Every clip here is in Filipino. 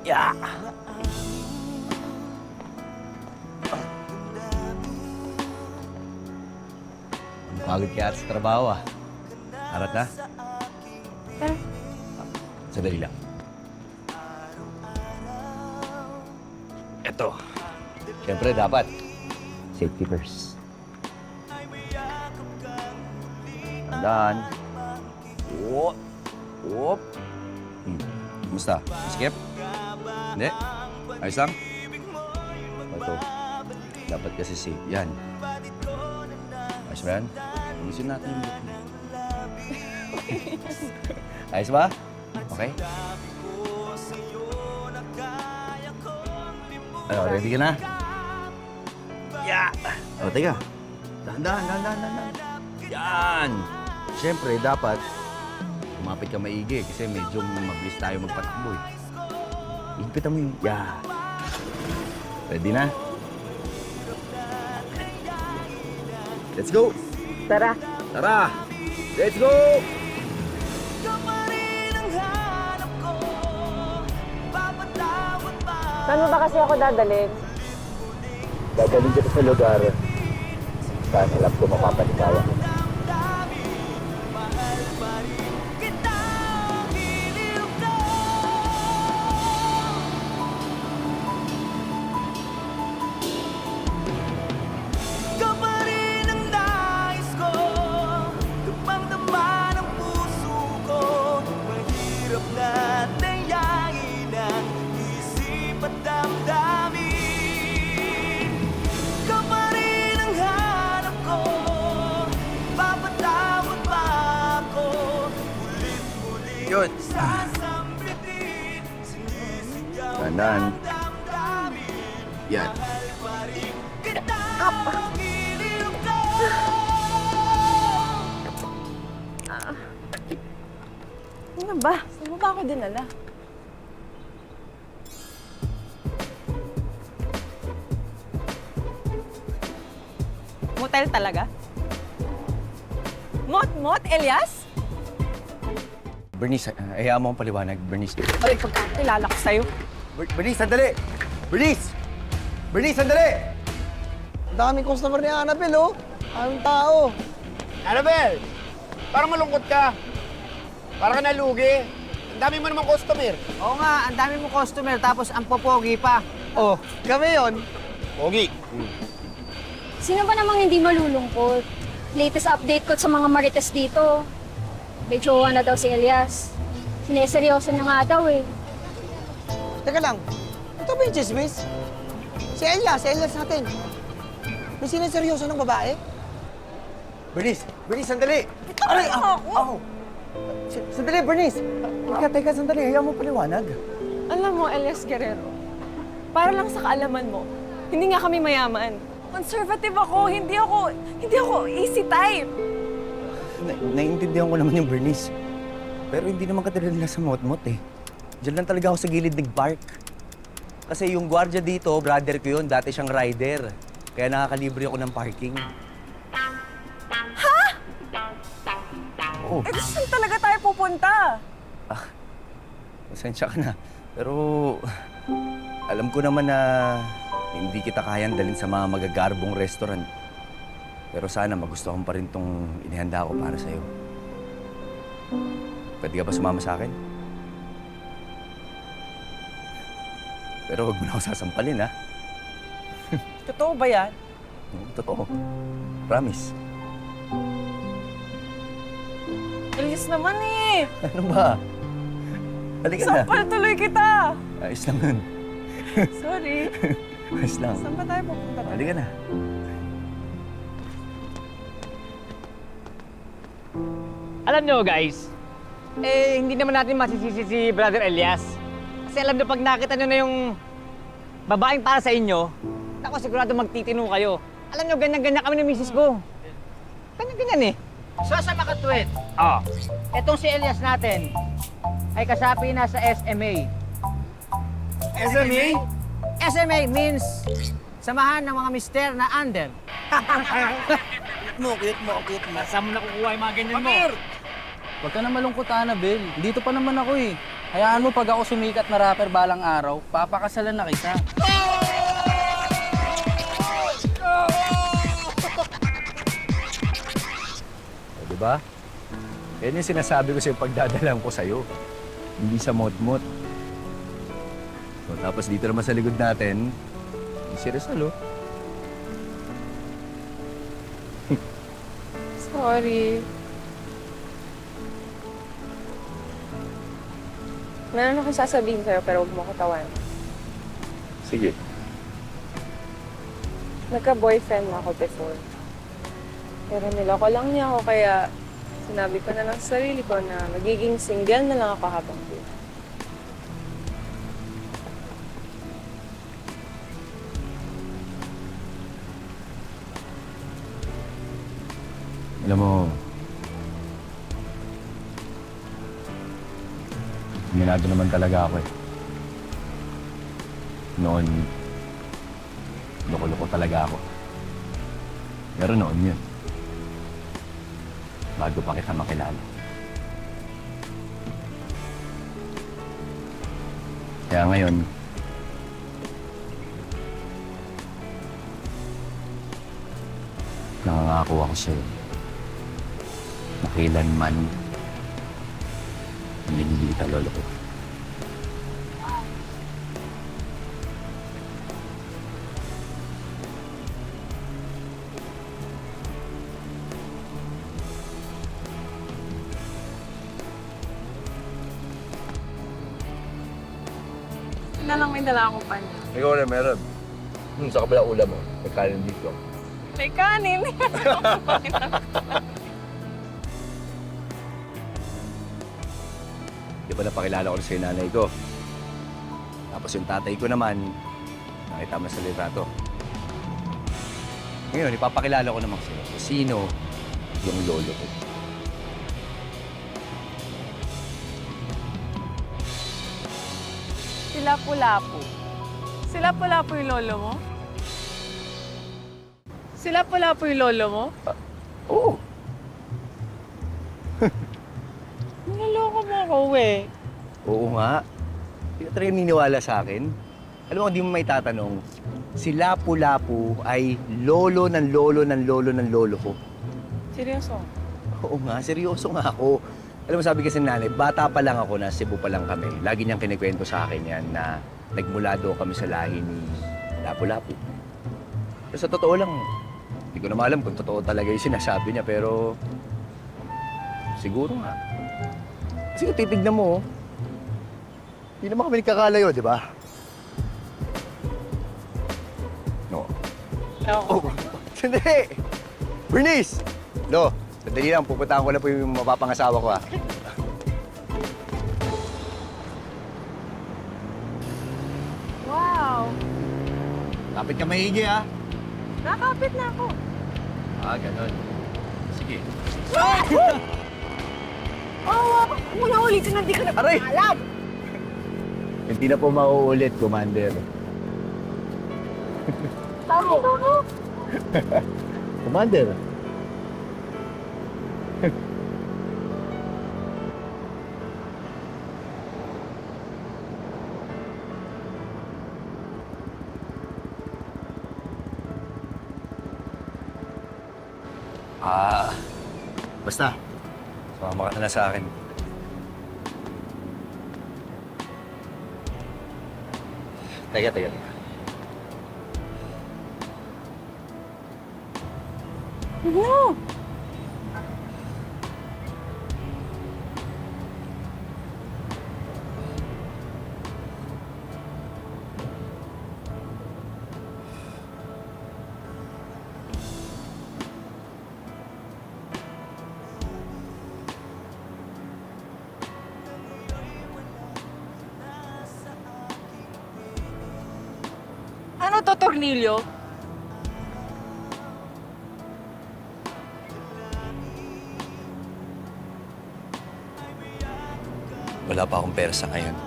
Yeah! Pagod kaya sa trabaho ah. Arat na? Tara. Sadali lang. Eto. Siyempre dapat. Safety first. Tandaan. Whoop. Whoop. Kumusta? Skip? Hindi? Ayos lang? Ito. Dapat kasi safe. Yan. Ayos ba yan? Ayusin natin yung look mo. Ayos ba? Okay? Ano, ready ka na? Yeah! O, teka. Dahan. Yan! Siyempre, dapat kumapit ka maigi kasi medyo mabilis tayo magpatakbo eh. Ipitan mo yung... Yeah! Ready na? Let's go! Tara. Tara! Let's go! Saan mo ba kasi ako dadalhin? Dadalhin kita sa lugar saan alam ko mapapanibawa. Yun. Tandaan. Yan. Ano ba? Saan mo ba ako dinala? Motel talaga? Mot, Elias? Bernice, hayaan mo akong paliwanag. Bernice. Ay, pagkakilala ko sa'yo. Bernice, sandali! Bernice! Bernice, sandali! Ang daming customer ni Annabelle, oh. Aming tao. Annabelle, parang malungkot ka. Parang ka nalugi. Ang dami mo namang customer. Oo nga, ang dami mong customer tapos ang popogi pa. Oh, kami yon. Pogi. Sino ba namang hindi malulungkot? Latest update ko sa mga marites dito. May jowa na daw si Elias. Sineseryoso niya nga daw eh. Teka lang, ito ba yung chismis? Si Elias natin. May siniseryoso ng babae? Bernice! Bernice, sandali! Ito Aray, ako! Sandali, Bernice! Teka, sandali. Hayaan mo paliwanag. Alam mo, Elias Guerrero, para lang sa kaalaman mo, hindi nga kami mayaman. Conservative ako, hindi ako easy type. Naiintindihan ko naman yung Bernice. Pero hindi naman katulad nila sa mot-mot eh. Diyan lang talaga ako sa gilid nag-park. Kasi yung gwardiya dito, brother ko yun. Dati siyang rider. Kaya nakakalibre ako ng parking. Ha? Oo. Eh, saan talaga tayo pupunta? Pasensya ka na. Pero alam ko naman na hindi kita kayang dalhin sa mga magagarbong restaurant. Pero sana magustuhan pa rin tong inihanda ko para sa'yo. Pwede ka ba sumama sa akin? Pero huwag mo na ako sasampalin, ha? Totoo ba yan? Oo, totoo. Promise. Elias naman eh. Ano ba? Halika na. Sampal tuloy kita. Ayos lang nun. Sorry. Ayos lang. Saan ba tayo pupunta? Halika na. Alam nyo guys, hindi naman natin masisisi si Brother Elias. Kasi alam nyo, pag nakita nyo na yung babaeng para sa inyo, ako sigurado magtitino kayo. Alam nyo, ganyan-ganyan kami ng misis ko. Ganyan-ganyan eh. So sa makatwid, etong si Elias natin ay kasapi na sa SMA. SMA? SMA means samahan ng mga mister na under. Cute mo. Saan mo nakukuha yung mga ganyan mo? Huwag ka na malungkot, Annabelle. Dito pa naman ako eh. Hayaan mo pag ako sumikat na rapper balang araw, papakasalan na kita. O, diba? Yan yung sinasabi ko sa'yo pagdadalang ko sa'yo. Hindi sa mot-mot. So, tapos dito naman sa likod natin, si Rizal, oh. Sorry. Meron akong sasabihin sa'yo pero huwag mo ko tawan. Sige. Nagka-boyfriend na ako before. Pero niloko lang niya ako kaya sinabi ko na lang sa sarili ko na magiging single na lang ako habang buhay. Alam mo, minado naman talaga ako eh. Noon, loko-loko talaga ako. Pero noon yun. Bago pa kita makilala. Kaya ngayon, nangangako ako sa'yo na kailanman hindi kita loloko. Na lang may dala akong pan. Ikaw na meron. Sa kabila ulam mo, may kanin dito. May kanin. Di ba napakilala ko na sa nanay ko? Tapos yung tatay ko naman, nakita mo sa litrato. Ngayon, ipapakilala ko naman sa'yo kung sino yung lolo ko. Si Lapu-Lapu. Si Lapu-Lapu yung lolo mo? Si Lapu-Lapu yung lolo mo? Oo. Naloko mo ako, eh. Oo nga. Hindi ka talaga niniwala sa akin. Alam mo, hindi mo may tatanong, si Lapu-Lapu ay lolo ng lolo ng lolo ng lolo ko. Seryoso? Oo nga, seryoso nga ako. Alam mo, sabi kasi ng nanay, bata pa lang ako, na Cebu pa lang kami. Lagi niyang kinikwento sa akin yan na nagmula doon kami sa lahi ni Lapu-Lapu. Pero sa totoo lang, hindi ko naman alam kung totoo talaga yung sinasabi niya, pero siguro nga. Kasi kung titignan mo, hindi naman kami nagkakalayo, di ba? No. Oo. Oh, sandali! Bernice! Lo, sandali lang, pupuntahan ko na po yung mapapangasawa ko, ha? Wow! Lapit ka maigi, ha? Nakapit na ako. Ah, ganun. Sige. Oo, kung na ulitin na di ka na Aray! alam. Hindi na po mauulit, Commander. Tama mo. Commander. Basta, sumama ka na sa akin. Teka. No! Ano to, tornilyo? Wala pa akong pera sa ngayon.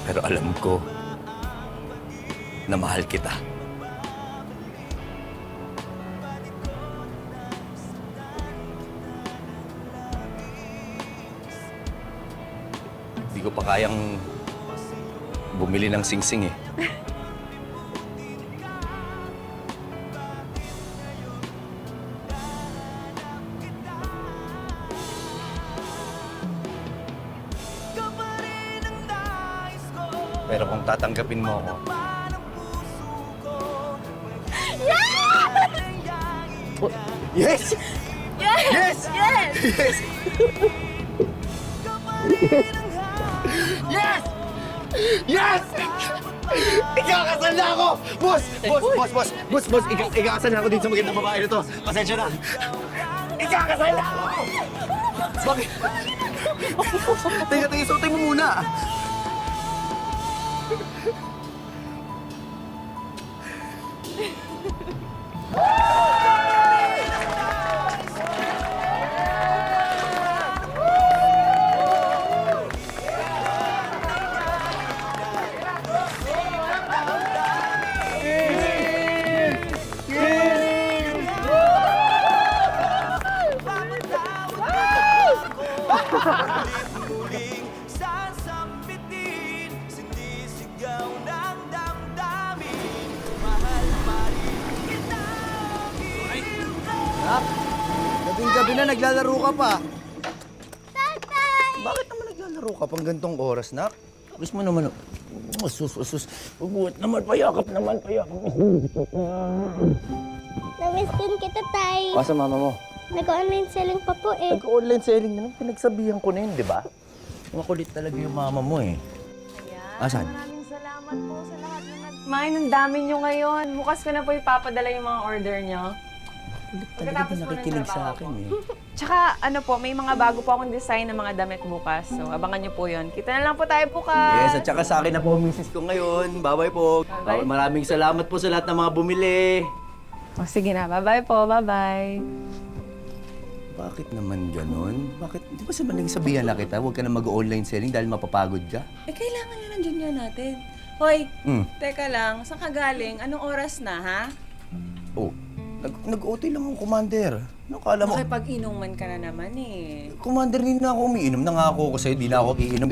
Pero alam ko na mahal kita. ko pa kayang bumili ng singsing eh. Pero kung tatanggapin mo ako, yes! Yes! Yes! Yes! Yes! Yes! Ikakasal na ako! Boss! Boss! Ikakasal na ako dito sa magandang babae na to. Pasensya na. Ikakasal na ako! Bakit? Teka, sultay mo muna. Gabing-gabi na, naglalaro ka pa. Bakit naman naglalaro ka pang gantong oras, nak? Gusto mo naman, sus. Ubuhat naman, payakap naman. Namiss din kita, Tay. Asa mama mo? Nag-online selling pa po eh. Nag-online selling na lang, pinagsabihan ko na yun, di ba? Makulit talaga yung mama mo eh. Asan? Maraming salamat po sa lahat na nag-mine. Ang dami nyo ngayon. Bukas ko na po ipapadala yung mga order nyo. Talaga din nakikinig sa akin eh. Tsaka ano po, may mga bago po akong design ng mga damit bukas. So abangan nyo po yun. Kita na lang po tayo bukas. Yes, at saka sa akin na po ang misis ko ngayon. Bye-bye po. Bye-bye. Maraming salamat po sa lahat ng mga bumili. O sige na, bye-bye po, bye-bye. Bakit naman ganon? Bakit? Di ba nagsabihan na kita, huwag ka na mag-online selling dahil mapapagod ka? Eh, kailangan yun ang junior natin. Hoy, Hmm. teka lang, saan ka galing? Anong oras na, ha? Oh, nag-OT lang ang commander. Ano kala mo? Nakipag-inuman ka na naman eh. Commander, hindi na ako umiinom. Nangako ko sa'yo, di na ako iinom.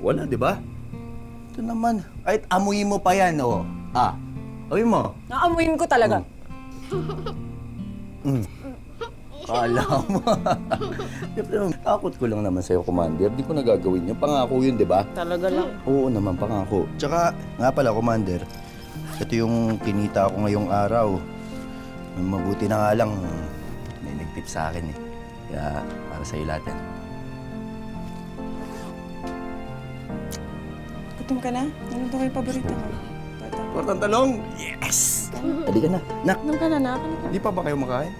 Wala, di ba? Ito naman. Kahit amuyin mo pa yan, oh. Amoy mo. Naamuin ko talaga. Kala mo. Takot ko lang naman sa'yo, Commander. Di ko nagagawin yun. Pangako yun, di ba? Talaga lang. Oo naman, pangako. Tsaka, nga pala, Commander, ito yung kinita ko ngayong araw. Mabuti na nga lang, may nag-tip sa akin eh. Kaya, para sa'yo lahat yan. Gutom ka na? Ano daw yung paborito mo? Tortang talong! Yes! Halika na. Nak, Anong ka na, nak? di pa ba kayo makain?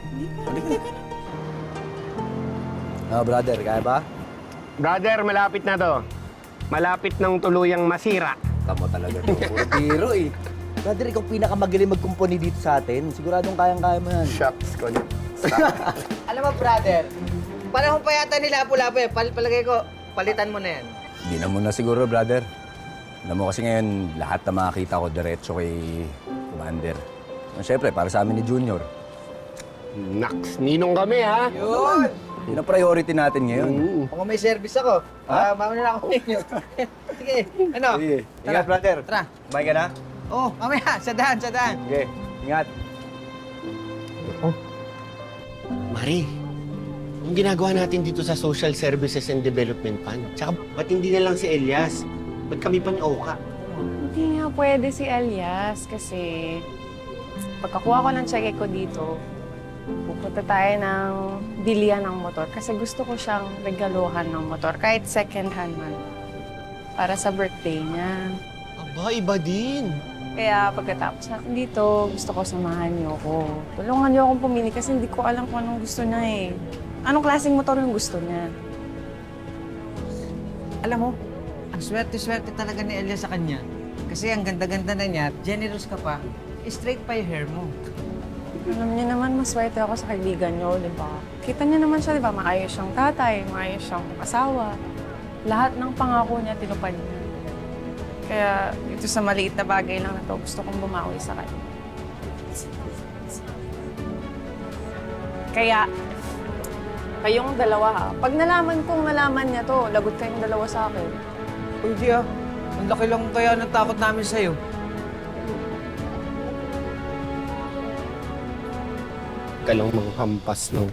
Halika na. Brother, kaya ba? Brother, malapit na to. Malapit ng tuluyang masira. Tama talaga to. Puro biro eh. Brother, ikaw pinakamagaling magkumpuni dito sa atin. Siguradong kayang-kaya mo yan. Shucks ko. Alam mo, brother, panahon pa yata nila Lapu-Lapu eh. Palagay ko, palitan mo na yan. Hindi na muna siguro, brother. Alam mo kasi ngayon, lahat na makakita ko diretso kay Commander. Siyempre, para sa amin ni Junior. Naks, ninong kami ha. Yun! Yun ang priority natin ngayon. Kung may service ako, mauna na ako ninyo. Sige, ano? Sige. Ingat, brother. Tara. Kumain ka na? Oo, mamaya, sa daan. Sige. Ingat. Mari, ang ginagawa natin dito sa Social Services and Development Fund, tsaka ba't hindi na lang si Elias? Ba't kami pang Oka? Hindi nga pwede si Elias kasi pagkakuha ko ng cheque ko dito, pupunta tayo ng bilihan ng motor kasi gusto ko siyang regaluhan ng motor kahit second hand man para sa birthday niya. Aba, iba din. Kaya pagkatapos natin dito, gusto ko samahan niyo ako. Tulungan niyo akong pumili kasi hindi ko alam kung anong gusto niya eh. Anong klaseng motor yung gusto niya? Alam mo, ang swerte-swerte talaga ni Elia sa kanya. Kasi ang ganda-ganda na niya, generous ka pa, straight pa yung hair mo. Alam niyo naman, maswerte ako sa kaibigan niyo, di ba? Kita niyo naman siya, di ba? Maayos siyang tatay, maayos siyang asawa. Lahat ng pangako niya, tinupad niya. Kaya ito sa maliit na bagay lang na to, gusto kong bumawi sa kanya. Kaya, Kayong dalawa ha. Pag nalaman niya to, lagot kayong dalawa sa akin. Hindi ah. Ang laki lang kaya ng takot namin sa'yo. Ka lang manghampas, no?